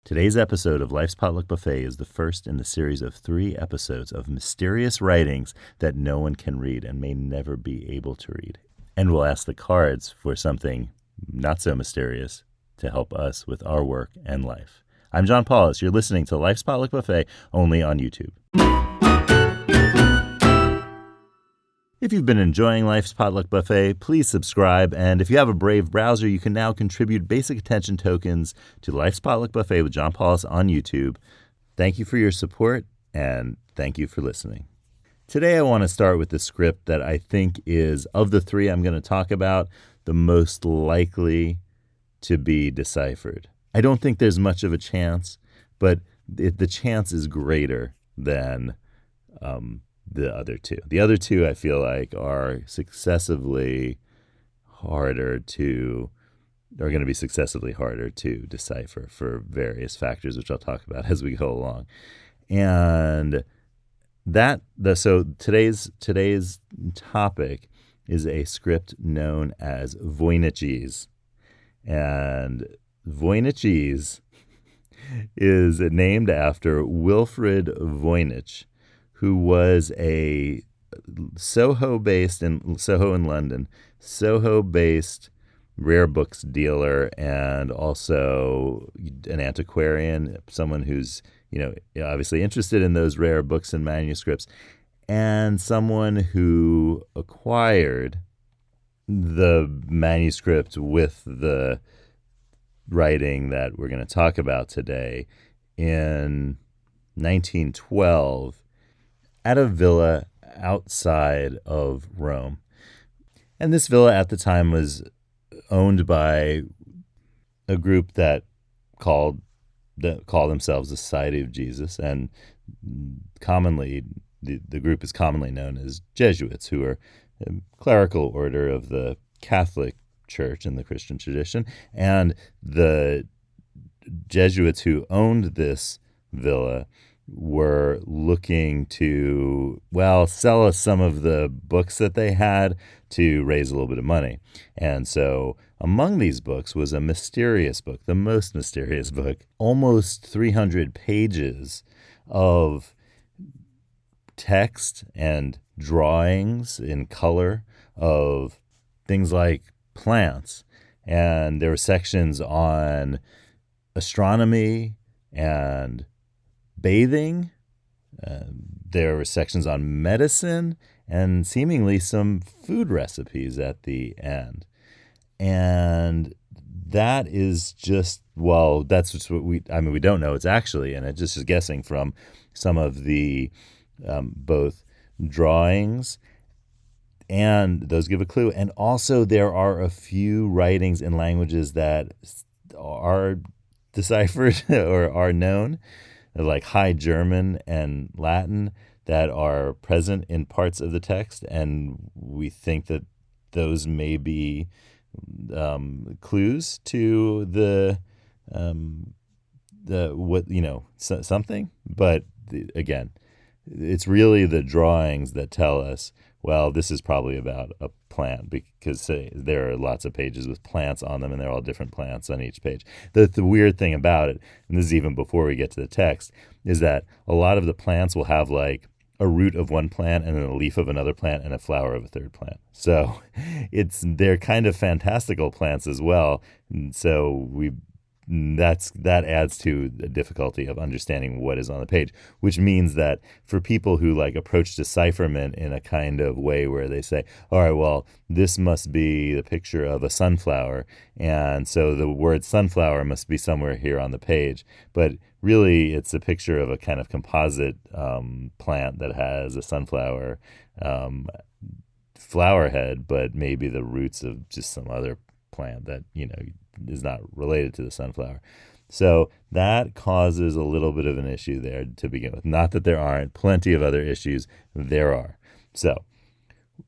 Today's episode of Life's Potluck Buffet is the first in the series of 3 episodes of mysterious writings that no one can read and may never be able to read. And we'll ask the cards for something not so mysterious to help us with our work and life. I'm John Paulus. You're listening to Life's Potluck Buffet only on YouTube. If you've been enjoying Life's Potluck Buffet, please subscribe. And if you have a Brave browser, you can now contribute basic attention tokens to Life's Potluck Buffet with John Paulus on YouTube. Thank you for your support, and thank you for listening. Today I want to start with the script that I think is, of the 3 I'm going to talk about, the most likely to be deciphered. I don't think there's much of a chance, but the chance is greater than the other 2. The other 2 I feel like are going to be successively harder to decipher for various factors, which I'll talk about as we go along. And so today's topic is a script known as Voynichese. And Voynichese is named after Wilfrid Voynich, who was a Soho in London, Soho-based rare books dealer, and also an antiquarian, someone who's, obviously interested in those rare books and manuscripts, and someone who acquired the manuscript with the writing that we're going to talk about today in 1912 at a villa outside of Rome. And this villa at the time was owned by a group that call themselves the Society of Jesus, and commonly the group is commonly known as Jesuits, who are a clerical order of the Catholic Church in the Christian tradition. And the Jesuits who owned this villa were looking to, sell us some of the books that they had to raise a little bit of money. And so among these books was a mysterious book, the most mysterious book, almost 300 pages of text and drawings in color of things like plants. And there were sections on astronomy and bathing. There were sections on medicine and seemingly some food recipes at the end. And that is just, that's just what we don't know it's actually, and it's just guessing from some of the both drawings, and those give a clue. And also there are a few writings in languages that are deciphered or are known, like High German and Latin, that are present in parts of the text, and we think that those may be clues to something. But again, it's really the drawings that tell us, this is probably about a plant, because there are lots of pages with plants on them, and they're all different plants on each page. The weird thing about it, and this is even before we get to the text, is that a lot of the plants will have like a root of one plant and then a leaf of another plant and a flower of a third plant. So they're kind of fantastical plants as well. And so that adds to the difficulty of understanding what is on the page, which means that for people who approach decipherment in a kind of way where they say, all right, this must be the picture of a sunflower, and so the word sunflower must be somewhere here on the page. But really, it's a picture of a kind of composite plant that has a sunflower flower head, but maybe the roots of just some other plant that, is not related to the sunflower. So that causes a little bit of an issue there to begin with. Not that there aren't plenty of other issues. There are. So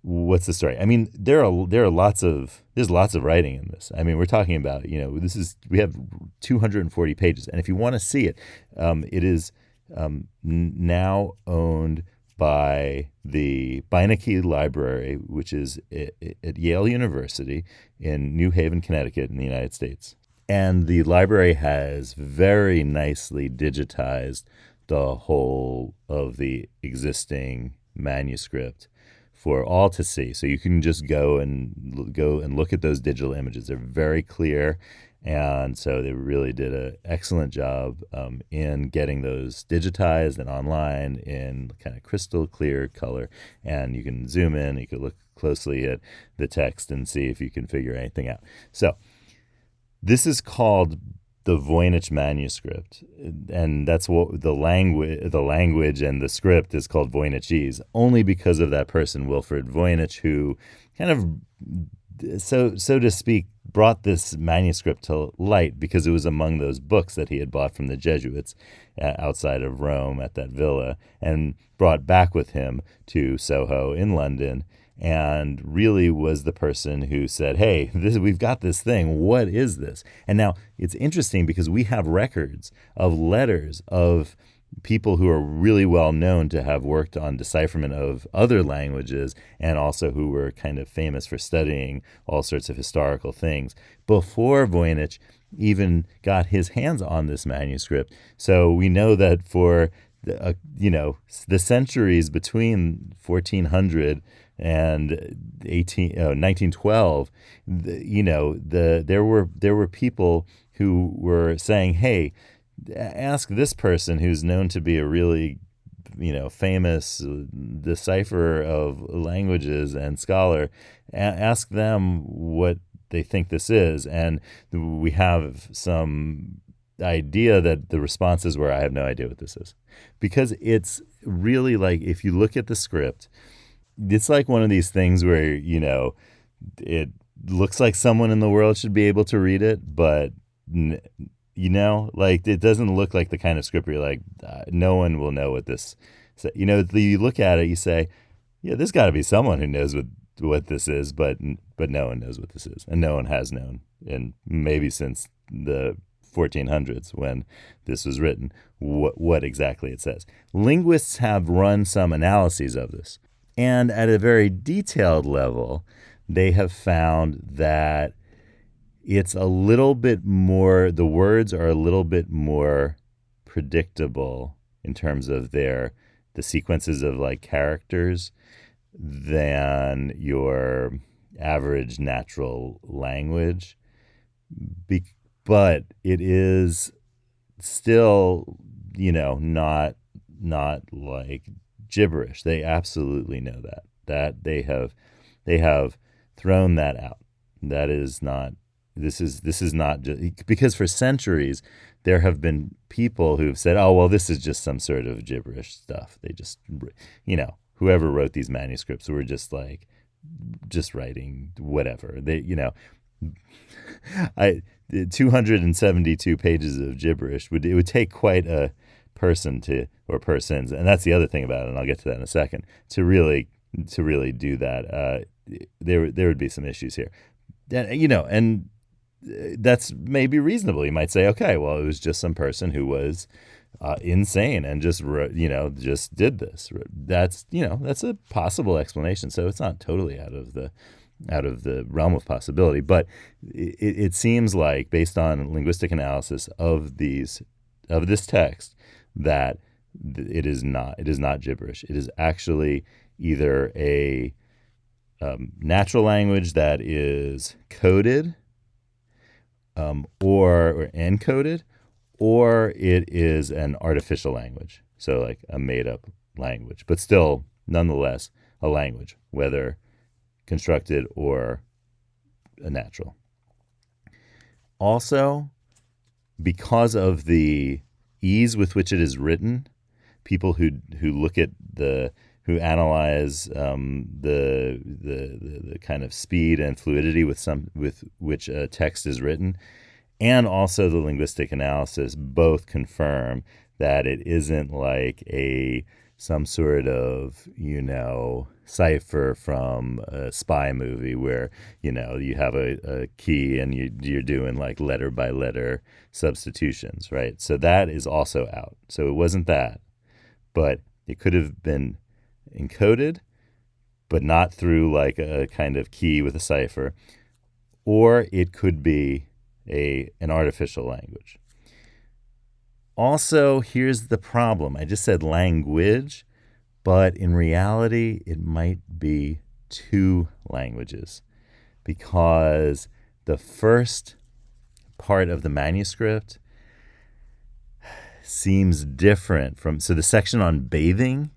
what's the story? There's lots of writing in this. We're talking about, we have 240 pages. And if you want to see it, it is now owned by the Beinecke Library, which is at Yale University in New Haven, Connecticut in the United States. And the library has very nicely digitized the whole of the existing manuscript for all to see. So you can just go and look at those digital images. They're very clear, and so they really did an excellent job in getting those digitized and online in kind of crystal clear color. And you can zoom in, you can look closely at the text and see if you can figure anything out. So this is called the Voynich manuscript, and that's what the language and the script is called Voynichese, only because of that person, Wilfrid Voynich, who kind of, so to speak, brought this manuscript to light because it was among those books that he had bought from the Jesuits outside of Rome at that villa and brought back with him to Soho in London, and really was the person who said, hey, we've got this thing. What is this? And now it's interesting because we have records of letters of people who are really well known to have worked on decipherment of other languages and also who were kind of famous for studying all sorts of historical things before Voynich even got his hands on this manuscript. So we know that for the centuries between 1400 and 1912, there were people who were saying, hey, ask this person who's known to be a really famous decipherer of languages and scholar, ask them what they think this is. And we have some idea that the responses were, I have no idea what this is, because it's really like, if you look at the script, it's like one of these things where it looks like someone in the world should be able to read it, but like it doesn't look like the kind of script where you're like, no one will know what this. So, you look at it, you say, yeah, there's got to be someone who knows what this is, but no one knows what this is, and no one has known, and maybe since the 1400s when this was written, what exactly it says. Linguists have run some analyses of this, and at a very detailed level, they have found that it's a little bit more, the words are a little bit more predictable in terms of the sequences of like characters than your average natural language. But it is still, not like gibberish. They absolutely know that they have thrown that out. That is not. This is not just because for centuries there have been people who've said, oh, well, this is just some sort of gibberish stuff. They just, whoever wrote these manuscripts were just writing whatever. They, I 272 pages of gibberish would take quite a person or persons, and that's the other thing about it, and I'll get to that in a second, to really do that. There would be some issues here. And that's maybe reasonable. You might say, okay, well, it was just some person who was insane and just just did this. That's a possible explanation. So it's not totally out of the realm of possibility. But it seems like, based on linguistic analysis of this text, that it is not gibberish. It is actually either a natural language that is coded or encoded, or it is an artificial language, so like a made-up language, but still, nonetheless, a language, whether constructed or a natural. Also, because of the ease with which it is written, people who look at who analyze the kind of speed and fluidity with which a text is written, and also the linguistic analysis, both confirm that it isn't like some sort of cipher from a spy movie where you have a key and you're doing like letter by letter substitutions, right? So that is also out. So it wasn't that, but it could have been encoded, but not through like a kind of key with a cipher, or it could be an artificial language. Also, here's the problem. I just said language, but in reality, it might be two languages because the first part of the manuscript seems different from. So the section on bathing,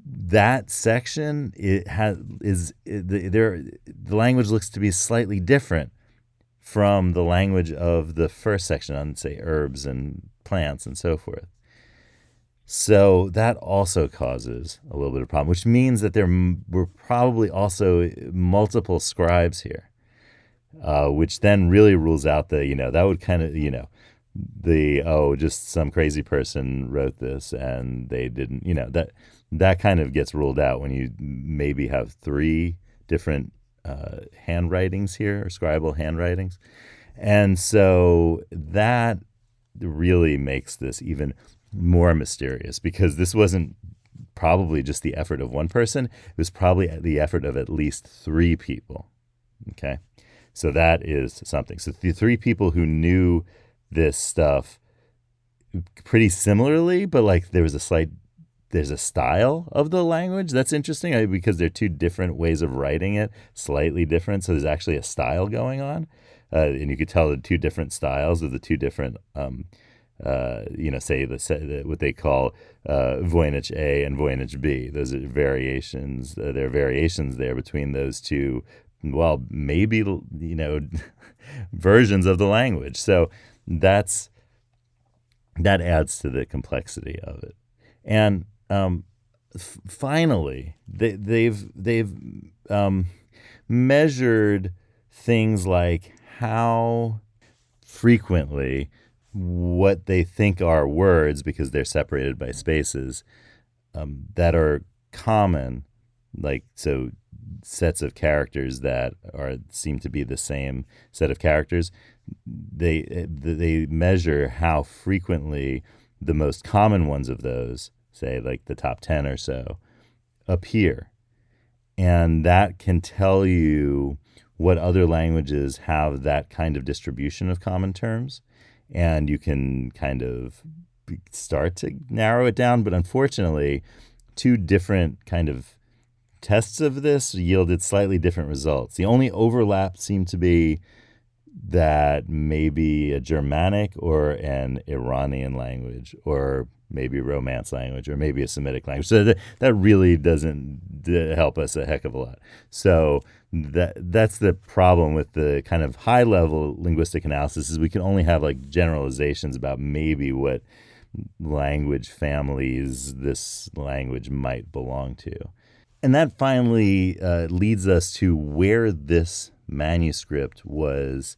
that section it has is the language looks to be slightly different from the language of the first section on, say, herbs and plants and so forth. So that also causes a little bit of problem, which means that there were probably also multiple scribes here, which then really rules out that would kind of, just some crazy person wrote this and they didn't, that kind of gets ruled out when you maybe have three different handwritings here, or scribal handwritings. And so that really makes this even more mysterious, because this wasn't probably just the effort of one person. It was probably the effort of at least three people. Okay. So that is something. So the three people who knew this stuff pretty similarly, but like there's a style of the language that's interesting, because they're two different ways of writing it, slightly different. So there's actually a style going on. And you could tell the two different styles of the two different say what they call Voynich A and Voynich B. Those are variations. There are variations there between those two. Well, maybe versions of the language. So that adds to the complexity of it. And finally, they've measured things like how frequently what they think are words, because they're separated by spaces, that are common, like so sets of characters that seem to be the same set of characters. They measure how frequently the most common ones of those, say like the top 10 or so, appear. And that can tell you what other languages have that kind of distribution of common terms. And you can kind of start to narrow it down. But unfortunately, two different kind of tests of this yielded slightly different results. The only overlap seemed to be that maybe a Germanic or an Iranian language, or maybe a Romance language, or maybe a Semitic language. So that really doesn't help us a heck of a lot. So that's the problem with the kind of high-level linguistic analysis, is we can only have like generalizations about maybe what language families this language might belong to. And that finally leads us to where this manuscript was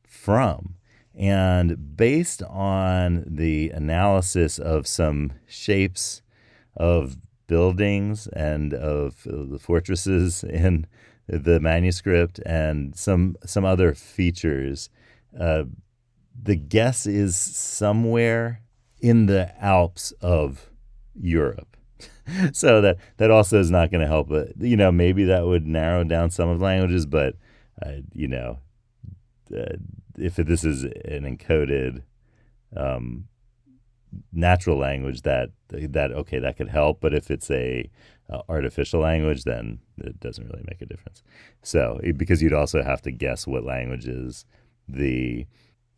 from. And based on the analysis of some shapes of buildings and of the fortresses in the manuscript and some other features, the guess is somewhere in the Alps of Europe. So that also is not going to help. But maybe that would narrow down some of the languages. But if this is an encoded natural language, that could help. But if it's a artificial language, then it doesn't really make a difference. So because you'd also have to guess what languages the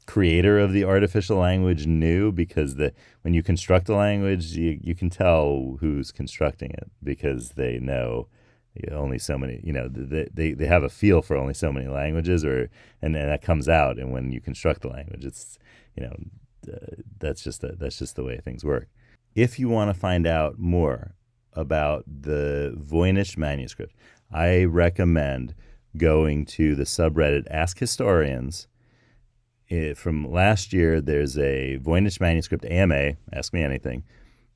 creator of the artificial language knew, because when you construct a language, you can tell who's constructing it, because they know only so many, they have a feel for only so many languages, and that comes out. And when you construct the language, it's, that's just the way things work. If you want to find out more about the Voynich manuscript, I recommend going to the subreddit Ask Historians. From last year, there's a Voynich manuscript AMA, Ask Me Anything,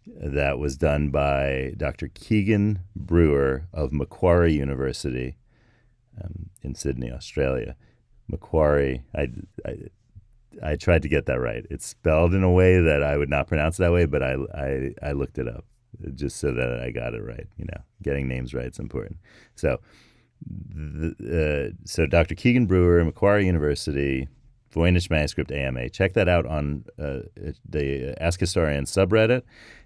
that was done by Dr. Keegan Brewer of Macquarie University in Sydney, Australia. Macquarie, I tried to get that right. It's spelled in a way that I would not pronounce that way, but I looked it up just so that I got it right. Getting names right is important. So So Dr. Keegan Brewer, Macquarie University, Voynich Manuscript AMA. Check that out on the Ask Historian subreddit,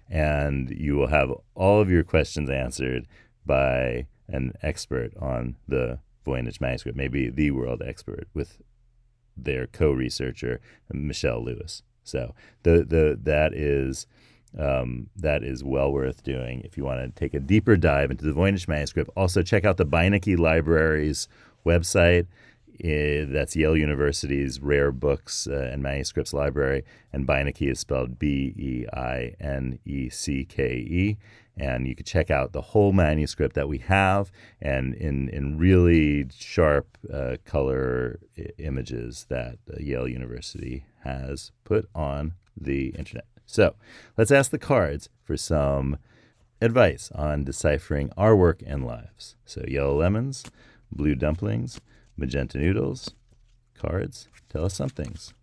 and you will have all of your questions answered by an expert on the Voynich manuscript, maybe the world expert, with their co-researcher Michelle Lewis. So that is well worth doing if you want to take a deeper dive into the Voynich manuscript. Also, check out the Beinecke Library's website. That's Yale University's Rare Books and Manuscripts Library, and Beinecke is spelled Beinecke. And you can check out the whole manuscript that we have, and in really sharp color images that Yale University has put on the internet. So let's ask the cards for some advice on deciphering our work and lives. So yellow lemons, blue dumplings, magenta noodles, cards, tell us some things.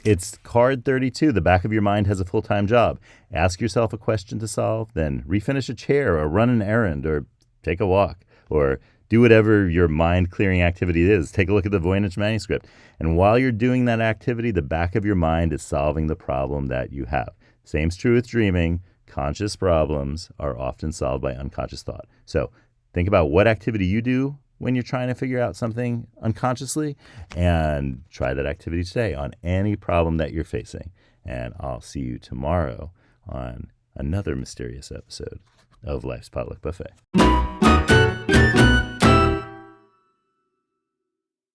It's card 32. The back of your mind has a full-time job. Ask yourself a question to solve, then refinish a chair or run an errand or take a walk or do whatever your mind-clearing activity is. Take a look at the Voynich manuscript. And while you're doing that activity, the back of your mind is solving the problem that you have. Same's true with dreaming. Conscious problems are often solved by unconscious thought. So think about what activity you do when you're trying to figure out something unconsciously, and try that activity today on any problem that you're facing. And I'll see you tomorrow on another mysterious episode of Life's Potluck Buffet.